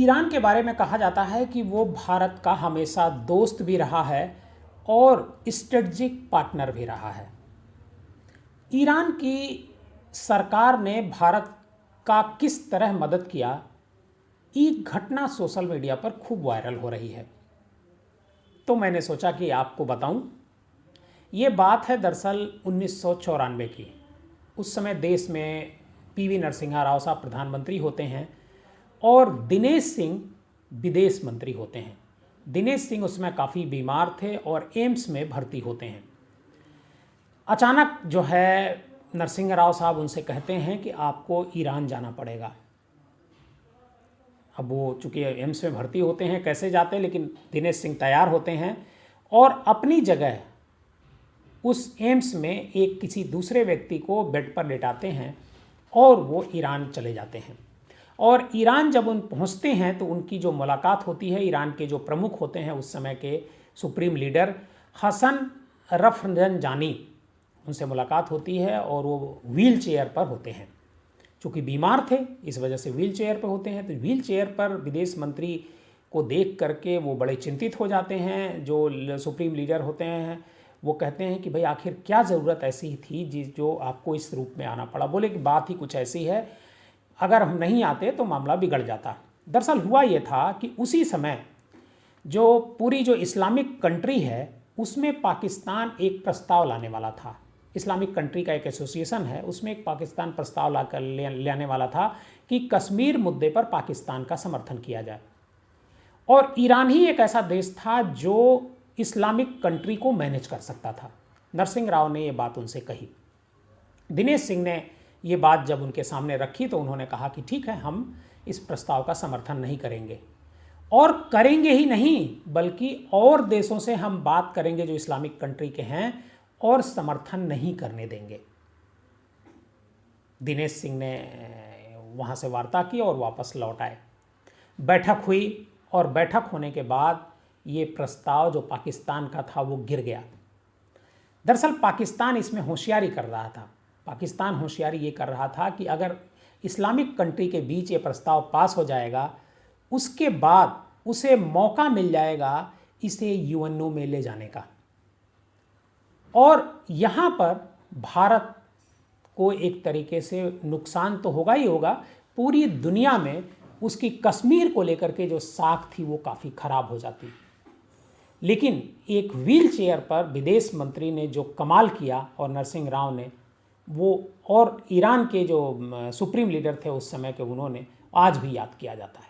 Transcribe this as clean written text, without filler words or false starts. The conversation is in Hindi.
ईरान के बारे में कहा जाता है कि वो भारत का हमेशा दोस्त भी रहा है और स्ट्रेटजिक पार्टनर भी रहा है। ईरान की सरकार ने भारत का किस तरह मदद किया, एक घटना सोशल मीडिया पर खूब वायरल हो रही है, तो मैंने सोचा कि आपको बताऊं। ये बात है दरअसल 1994 की। उस समय देश में पीवी नरसिम्हा राव साहब प्रधानमंत्री होते हैं और दिनेश सिंह विदेश मंत्री होते हैं। दिनेश सिंह उसमें काफ़ी बीमार थे और एम्स में भर्ती होते हैं। अचानक जो है नरसिम्हा राव साहब उनसे कहते हैं कि आपको ईरान जाना पड़ेगा। अब वो चूँकि एम्स में भर्ती होते हैं, कैसे जाते हैं, लेकिन दिनेश सिंह तैयार होते हैं और अपनी जगह उस एम्स में एक किसी दूसरे व्यक्ति को बेड पर लेटाते हैं और वो ईरान चले जाते हैं। और ईरान जब उन पहुंचते हैं तो उनकी जो मुलाकात होती है, ईरान के जो प्रमुख होते हैं उस समय के सुप्रीम लीडर हसन रफसंजानी, उनसे मुलाकात होती है और वो व्हील चेयर पर होते हैं। चूँकि बीमार थे इस वजह से व्हील चेयर पर होते हैं। तो व्हील चेयर पर विदेश मंत्री को देख करके वो बड़े चिंतित हो जाते हैं। जो सुप्रीम लीडर होते हैं वो कहते हैं कि भाई आखिर क्या ज़रूरत ऐसी थी जो आपको इस रूप में आना पड़ा। बोले कि बात ही कुछ ऐसी है, अगर हम नहीं आते तो मामला बिगड़ जाता। दरअसल हुआ ये था कि उसी समय जो पूरी जो इस्लामिक कंट्री है उसमें पाकिस्तान एक प्रस्ताव लाने वाला था। इस्लामिक कंट्री का एक एसोसिएशन है, उसमें एक पाकिस्तान प्रस्ताव लाकर लाने वाला था कि कश्मीर मुद्दे पर पाकिस्तान का समर्थन किया जाए। और ईरान ही एक ऐसा देश था जो इस्लामिक कंट्री को मैनेज कर सकता था। नरसिम्हा राव ने ये बात उनसे कही। दिनेश सिंह ने ये बात जब उनके सामने रखी तो उन्होंने कहा कि ठीक है, हम इस प्रस्ताव का समर्थन नहीं करेंगे, और करेंगे ही नहीं बल्कि और देशों से हम बात करेंगे जो इस्लामिक कंट्री के हैं और समर्थन नहीं करने देंगे। दिनेश सिंह ने वहाँ से वार्ता की और वापस लौट आए। बैठक हुई और बैठक होने के बाद ये प्रस्ताव जो पाकिस्तान का था वो गिर गया। दरअसल पाकिस्तान इसमें होशियारी कर रहा था। पाकिस्तान होशियारी ये कर रहा था कि अगर इस्लामिक कंट्री के बीच ये प्रस्ताव पास हो जाएगा, उसके बाद उसे मौका मिल जाएगा इसे यूएनओ में ले जाने का। और यहाँ पर भारत को एक तरीके से नुकसान तो होगा ही होगा, पूरी दुनिया में उसकी कश्मीर को लेकर के जो साख थी वो काफ़ी खराब हो जाती। लेकिन एक व्हील चेयर पर विदेश मंत्री ने जो कमाल किया और नरसिम्हा राव ने वो, और ईरान के जो सुप्रीम लीडर थे उस समय के, उन्होंने आज भी याद किया जाता है।